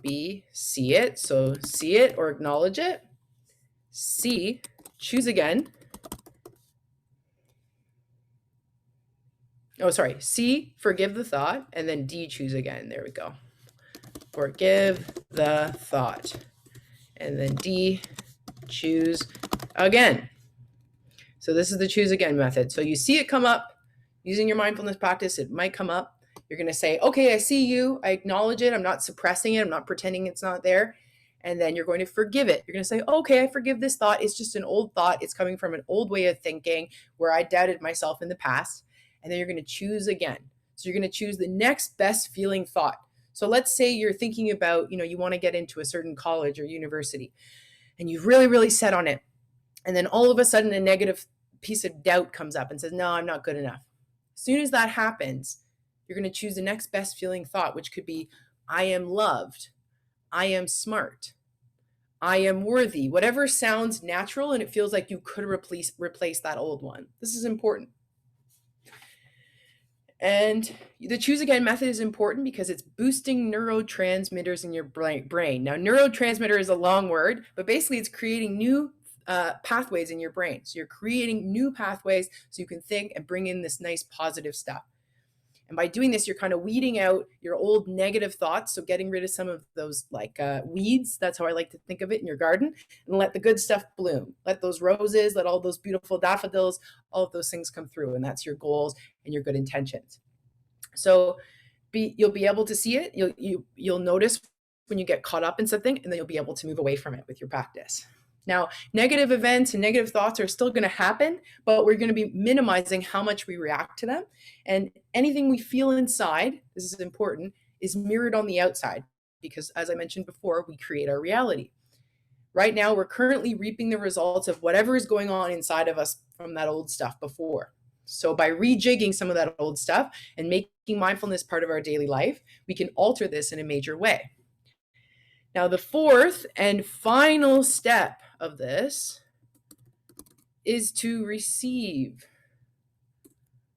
B, see it. So see it or acknowledge it. C, choose again. Oh, sorry. C, forgive the thought. And then D, choose again. There we go. Forgive the thought. And then D, choose again. So this is the choose again method. So you see it come up using your mindfulness practice. It might come up. You're going to say, okay, I see you. I acknowledge it. I'm not suppressing it. I'm not pretending it's not there. And then you're going to forgive it. You're going to say, okay, I forgive this thought. It's just an old thought. It's coming from an old way of thinking where I doubted myself in the past. And then you're going to choose again. So you're going to choose the next best feeling thought. So let's say you're thinking about, you want to get into a certain college or university and you've really, really set on it. And then all of a sudden a negative piece of doubt comes up and says, no, I'm not good enough. As soon as that happens, you're going to choose the next best feeling thought, which could be, I am loved. I am smart. I am worthy. Whatever sounds natural and it feels like you could replace that old one. This is important. And the choose again method is important because it's boosting neurotransmitters in your brain. Now, neurotransmitter is a long word, but basically it's creating new pathways in your brain. So you're creating new pathways so you can think and bring in this nice positive stuff. And by doing this, you're kind of weeding out your old negative thoughts. So getting rid of some of those weeds, that's how I like to think of it, in your garden, and let the good stuff bloom. Let those roses, let all those beautiful daffodils, all of those things come through. And that's your goals and your good intentions. So you'll be able to see it. You'll notice when you get caught up in something, and then you'll be able to move away from it with your practice. Now, negative events and negative thoughts are still going to happen, but we're going to be minimizing how much we react to them. And anything we feel inside, this is important, is mirrored on the outside because, as I mentioned before, we create our reality. Right now, we're currently reaping the results of whatever is going on inside of us from that old stuff before. So by rejigging some of that old stuff and making mindfulness part of our daily life, we can alter this in a major way. Now, the fourth and final step of this is to receive.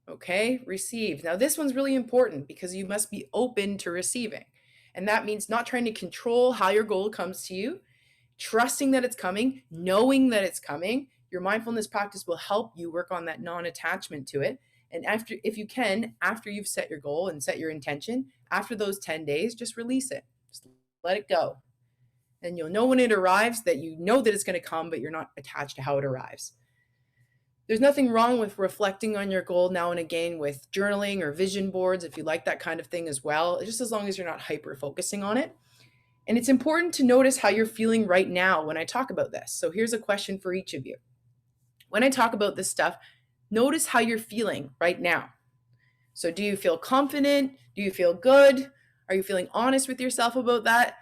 Okay, receive. Now, this one's really important because you must be open to receiving. And that means not trying to control how your goal comes to you, trusting that it's coming, knowing that it's coming. Your mindfulness practice will help you work on that non-attachment to it. And if you can, after you've set your goal and set your intention, after those 10 days, just release it. Just let it go. And you'll know when it arrives that you know that it's going to come, but you're not attached to how it arrives. There's nothing wrong with reflecting on your goal now and again with journaling or vision boards, if you like that kind of thing as well, just as long as you're not hyper focusing on it. And it's important to notice how you're feeling right now when I talk about this. So here's a question for each of you. When I talk about this stuff, notice how you're feeling right now. So do you feel confident? Do you feel good? Are you feeling honest with yourself about that?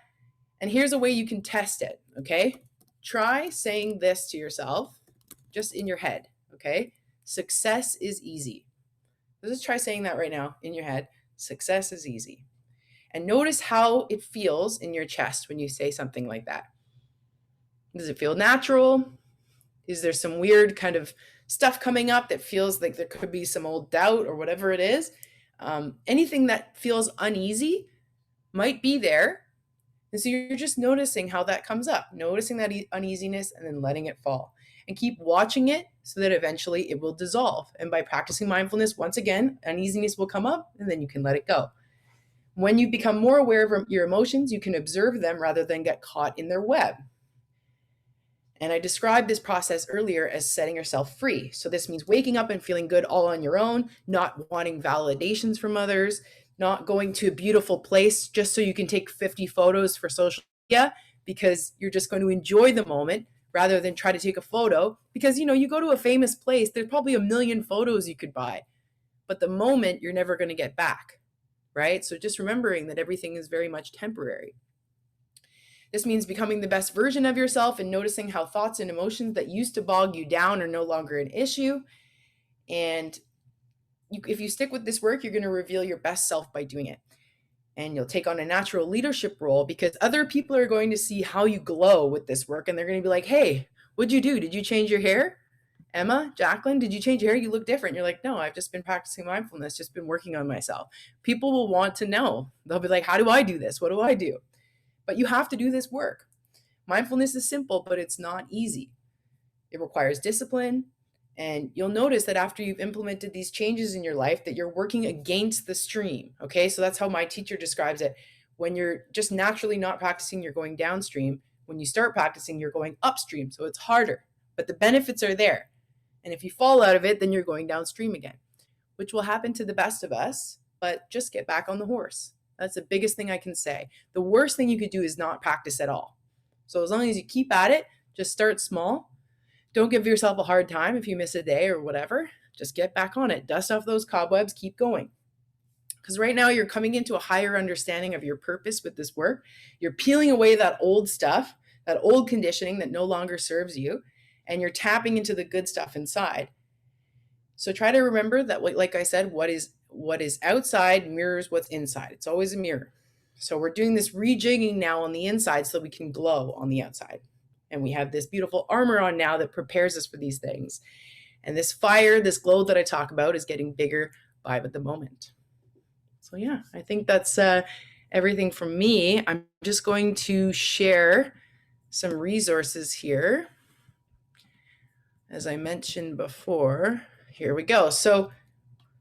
And here's a way you can test it, okay? Try saying this to yourself just in your head, okay? Success is easy. Let's just try saying that right now in your head. Success is easy. And notice how it feels in your chest when you say something like that. Does it feel natural? Is there some weird kind of stuff coming up that feels like there could be some old doubt or whatever it is? Anything that feels uneasy might be there. And so you're just noticing how that comes up, noticing that uneasiness and then letting it fall. And keep watching it so that eventually it will dissolve. And by practicing mindfulness, once again, uneasiness will come up and then you can let it go. When you become more aware of your emotions, you can observe them rather than get caught in their web. And I described this process earlier as setting yourself free. So this means waking up and feeling good all on your own, not wanting validations from others, not going to a beautiful place just so you can take 50 photos for social media because you're just going to enjoy the moment rather than try to take a photo. Because, you go to a famous place, there's probably a million photos you could buy, but the moment you're never going to get back, right? So just remembering that everything is very much temporary. This means becoming the best version of yourself and noticing how thoughts and emotions that used to bog you down are no longer an issue. And if you stick with this work, you're going to reveal your best self by doing it. And you'll take on a natural leadership role because other people are going to see how you glow with this work. And they're going to be like, hey, what'd you do? Did you change your hair? Emma, Jacqueline, did you change your hair? You look different. You're like, no, I've just been practicing mindfulness, just been working on myself. People will want to know. They'll be like, how do I do this? What do I do? But you have to do this work. Mindfulness is simple, but it's not easy. It requires discipline. And you'll notice that after you've implemented these changes in your life, that you're working against the stream. Okay, so that's how my teacher describes it. When you're just naturally not practicing, you're going downstream. When you start practicing, you're going upstream. So it's harder, but the benefits are there. And if you fall out of it, then you're going downstream again, which will happen to the best of us, but just get back on the horse. That's the biggest thing I can say. The worst thing you could do is not practice at all. So as long as you keep at it, just start small. Don't give yourself a hard time if you miss a day or whatever. Just get back on it. Dust off those cobwebs, keep going. Because right now you're coming into a higher understanding of your purpose with this work. You're peeling away that old stuff, that old conditioning that no longer serves you, and you're tapping into the good stuff inside. So try to remember that, like I said, what is outside mirrors what's inside. It's always a mirror. So we're doing this rejigging now on the inside so that we can glow on the outside. And we have this beautiful armor on now that prepares us for these things. And this fire, this glow that I talk about is getting bigger by the moment. So yeah, I think that's everything from me. I'm just going to share some resources here. As I mentioned before, here we go. So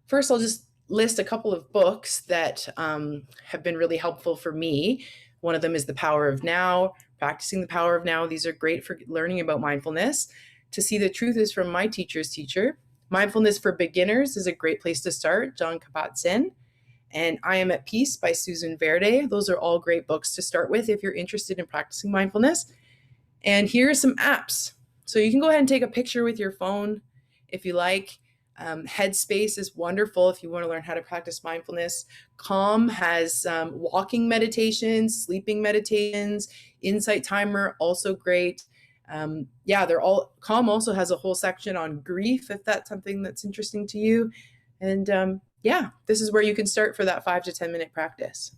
first, I'll just list a couple of books that have been really helpful for me. One of them is The Power of Now, Practicing the Power of Now. These are great for learning about mindfulness. To See the Truth is from my teacher's teacher. Mindfulness for Beginners is a great place to start, John Kabat-Zinn. And I Am at Peace by Susan Verde. Those are all great books to start with if you're interested in practicing mindfulness. And here are some apps. So you can go ahead and take a picture with your phone if you like. Headspace is wonderful if you want to learn how to practice mindfulness. Calm has walking meditations, sleeping meditations. Insight Timer, also great. They're all. Calm also has a whole section on grief if that's something that's interesting to you. And this is where you can start for that 5 to 10 minute practice.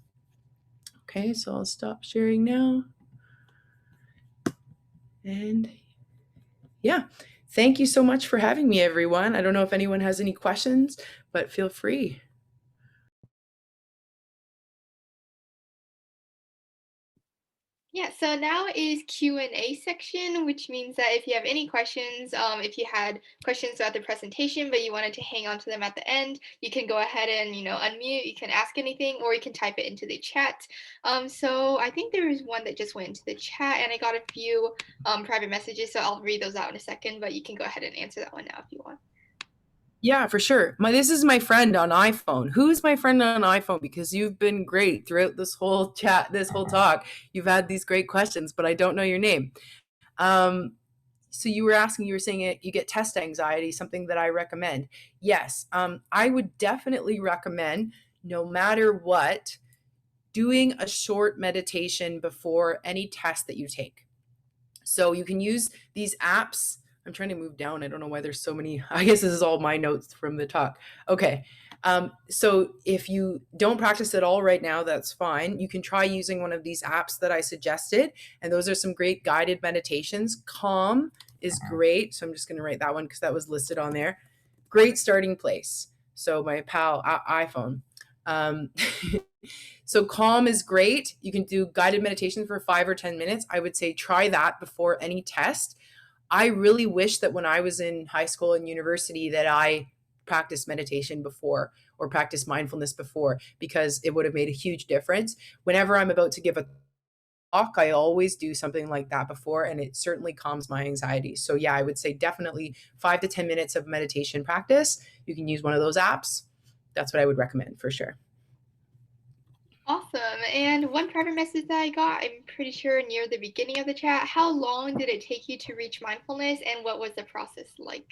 Okay, so I'll stop sharing now. And thank you so much for having me, everyone. I don't know if anyone has any questions, but feel free. Yeah, so now is Q&A section, which means that if you have any questions, if you had questions throughout the presentation, but you wanted to hang on to them at the end, you can go ahead and, unmute, you can ask anything, or you can type it into the chat. So I think there was one that just went into the chat, and I got a few private messages, so I'll read those out in a second, but you can go ahead and answer that one now if you want. Yeah, for sure. This is my friend on iPhone. Who's my friend on iPhone? Because you've been great throughout this whole chat, this whole talk. You've had these great questions, but I don't know your name. So you were saying you get test anxiety, something that I recommend. Yes, I would definitely recommend, no matter what, doing a short meditation before any test that you take. So you can use these apps. I'm trying to move down. I don't know why there's so many. I guess this is all my notes from the talk. Okay. So if you don't practice at all right now, that's fine. You can try using one of these apps that I suggested. And those are some great guided meditations. Calm is great. So I'm just going to write that one because that was listed on there. Great starting place. So my pal iPhone. So calm is great. You can do guided meditation for 5 or 10 minutes. I would say try that before any test. I really wish that when I was in high school and university that I practiced meditation before or practiced mindfulness before, because it would have made a huge difference. Whenever I'm about to give a talk, I always do something like that before, and it certainly calms my anxiety. So yeah, I would say definitely 5 to 10 minutes of meditation practice. You can use one of those apps. That's what I would recommend for sure. Awesome. And one private message that I got, I'm pretty sure near the beginning of the chat, how long did it take you to reach mindfulness and what was the process like?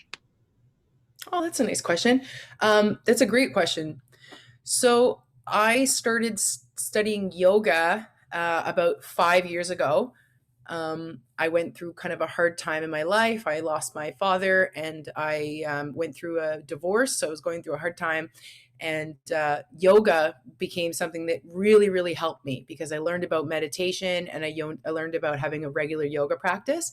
Oh, that's a nice question. That's a great question. So I started studying yoga about 5 years ago. I went through kind of a hard time in my life. I lost my father and I went through a divorce. So I was going through a hard time. And yoga became something that really, really helped me because I learned about meditation and I learned about having a regular yoga practice.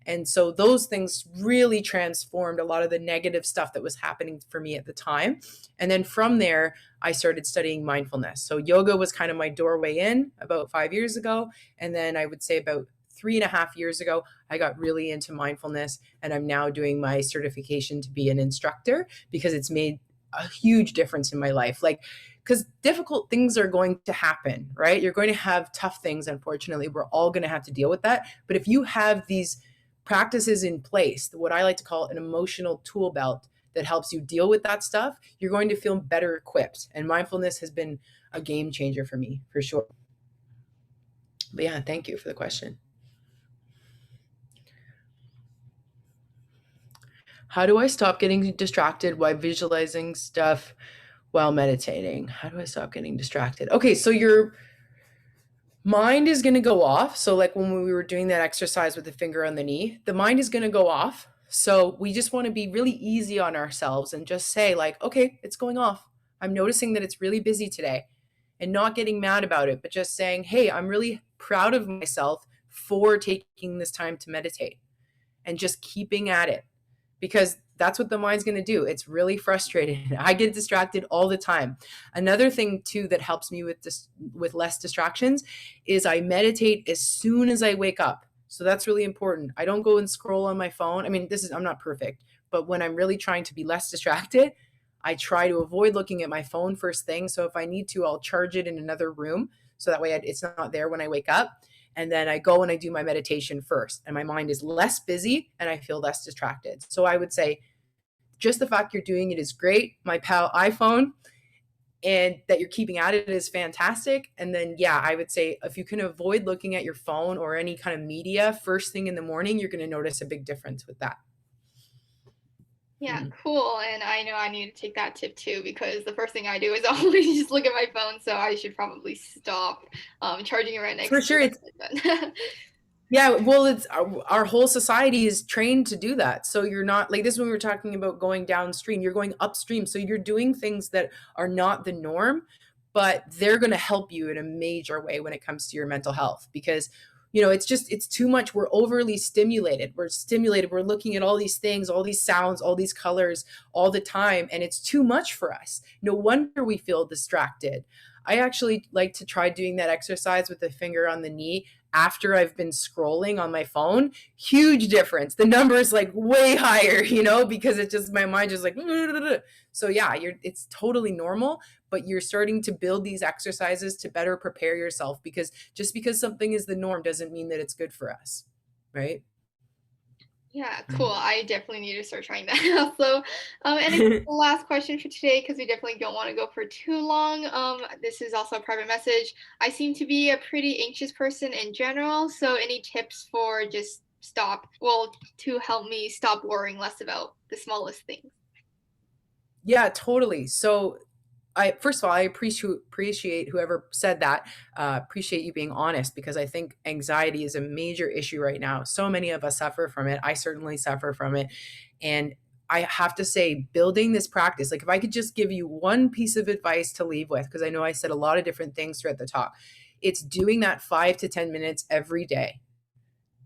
And so those things really transformed a lot of the negative stuff that was happening for me at the time. And then from there, I started studying mindfulness. So yoga was kind of my doorway in about 5 years ago. And then I would say about 3.5 years ago, I got really into mindfulness. And I'm now doing my certification to be an instructor because it's made a huge difference in my life. Like, because difficult things are going to happen, right? You're going to have tough things. Unfortunately, we're all going to have to deal with that. But if you have these practices in place, what I like to call an emotional tool belt that helps you deal with that stuff, you're going to feel better equipped. And mindfulness has been a game changer for me, for sure. But yeah, thank you for the question. How do I stop getting distracted while visualizing stuff while meditating? How do I stop getting distracted? Okay, so your mind is going to go off. So like when we were doing that exercise with the finger on the knee, the mind is going to go off. So we just want to be really easy on ourselves and just say like, okay, it's going off. I'm noticing that it's really busy today, and not getting mad about it, but just saying, hey, I'm really proud of myself for taking this time to meditate and just keeping at it, because that's what the mind's going to do. It's really frustrating. I get distracted all the time. Another thing too that helps me with less distractions is I meditate as soon as I wake up. So that's really important. I don't go and scroll on my phone. I mean, I'm not perfect, but when I'm really trying to be less distracted, I try to avoid looking at my phone first thing. So if I need to, I'll charge it in another room so that way it's not there when I wake up. And then I go and I do my meditation first, and my mind is less busy and I feel less distracted. So I would say just the fact you're doing it is great. My pal iPhone, and that you're keeping at it is fantastic. And then, yeah, I would say if you can avoid looking at your phone or any kind of media first thing in the morning, you're going to notice a big difference with that. Yeah, cool. And I know I need to take that tip too because the first thing I do is always just look at my phone. So I should probably stop charging it right next For sure. to it. Yeah, well, it's our whole society is trained to do that. So you're not like this when we were talking about going downstream, you're going upstream. So you're doing things that are not the norm, but they're going to help you in a major way when it comes to your mental health because it's too much. We're overly stimulated. We're looking at all these things, all these sounds, all these colors all the time, and it's too much for us. No wonder we feel distracted. I actually like to try doing that exercise with the finger on the knee after I've been scrolling on my phone. Huge difference. The number is like way higher, because it's just my mind just like, so yeah, it's totally normal, but you're starting to build these exercises to better prepare yourself because just because something is the norm doesn't mean that it's good for us. Right? Yeah, cool. I definitely need to start trying that. So, and the last question for today, because we definitely don't want to go for too long. This is also a private message. I seem to be a pretty anxious person in general. So, any tips for just to help me stop worrying less about the smallest things? Yeah, totally. So first of all, I appreciate whoever said that. Appreciate you being honest because I think anxiety is a major issue right now. So many of us suffer from it. I certainly suffer from it. And I have to say, building this practice, like if I could just give you one piece of advice to leave with, because I know I said a lot of different things throughout the talk, it's doing that 5 to 10 minutes every day.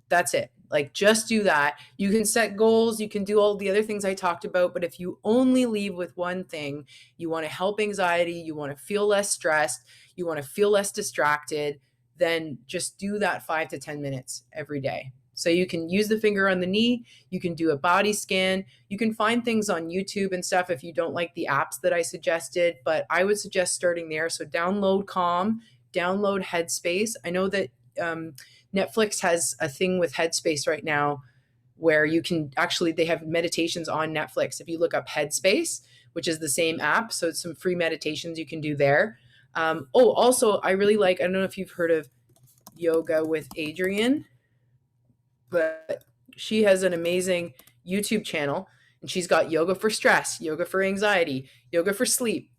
That's it. Like, just do that. You can set goals, you can do all the other things I talked about, but if you only leave with one thing, you want to help anxiety, you want to feel less stressed, you want to feel less distracted, then just do that 5 to 10 minutes every day. So you can use the finger on the knee, you can do a body scan, you can find things on YouTube and stuff if you don't like the apps that I suggested, but I would suggest starting there. So download Calm, download Headspace. I know that Netflix has a thing with Headspace right now where you can actually, they have meditations on Netflix. If you look up Headspace, which is the same app, so it's some free meditations you can do there. Also, I really like, I don't know if you've heard of Yoga with Adriene, but she has an amazing YouTube channel, and she's got yoga for stress, yoga for anxiety, yoga for sleep,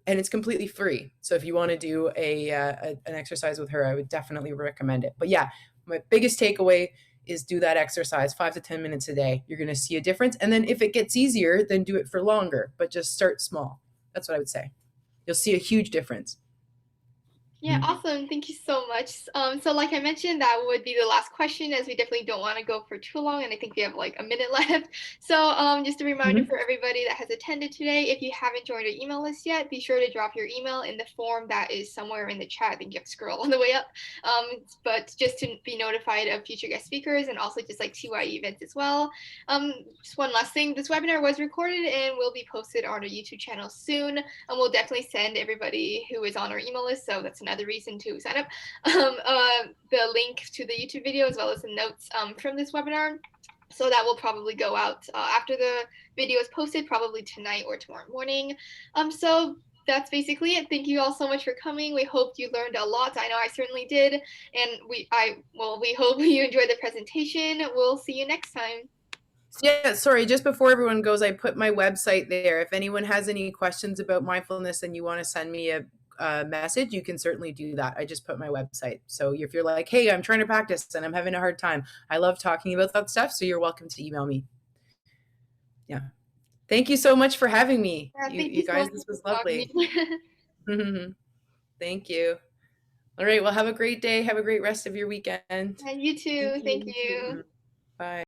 and it's completely free. So if you want to do an exercise with her, I would definitely recommend it. But yeah, my biggest takeaway is do that exercise 5 to 10 minutes a day. You're going to see a difference. And then if it gets easier, then do it for longer, but just start small. That's what I would say. You'll see a huge difference. Yeah, awesome. Thank you so much. So like I mentioned, that would be the last question, as we definitely don't want to go for too long, and I think we have like a minute left. So just a reminder for everybody that has attended today, if you haven't joined our email list yet, be sure to drop your email in the form that is somewhere in the chat. I think you have to scroll all the way up. But just to be notified of future guest speakers and also just like TYE events as well. Just one last thing, this webinar was recorded and will be posted on our YouTube channel soon. And we'll definitely send everybody who is on our email list, so that's another reason to sign up, the link to the YouTube video as well as the notes from this webinar. So that will probably go out after the video is posted, probably tonight or tomorrow morning. So that's basically it. Thank you all so much for coming. We hope you learned a lot. I know I certainly did. And we hope you enjoyed the presentation. We'll see you next time. Yeah, sorry, just before everyone goes, I put my website there. If anyone has any questions about mindfulness and you want to send me a message, you can certainly do that. I just put my website. So if you're like, hey, I'm trying to practice and I'm having a hard time, I love talking about that stuff. So you're welcome to email me. Yeah. Thank you so much for having me. Yeah, You guys, this was lovely. Thank you. All right. Well, have a great day. Have a great rest of your weekend. And you too. Thank you. Bye.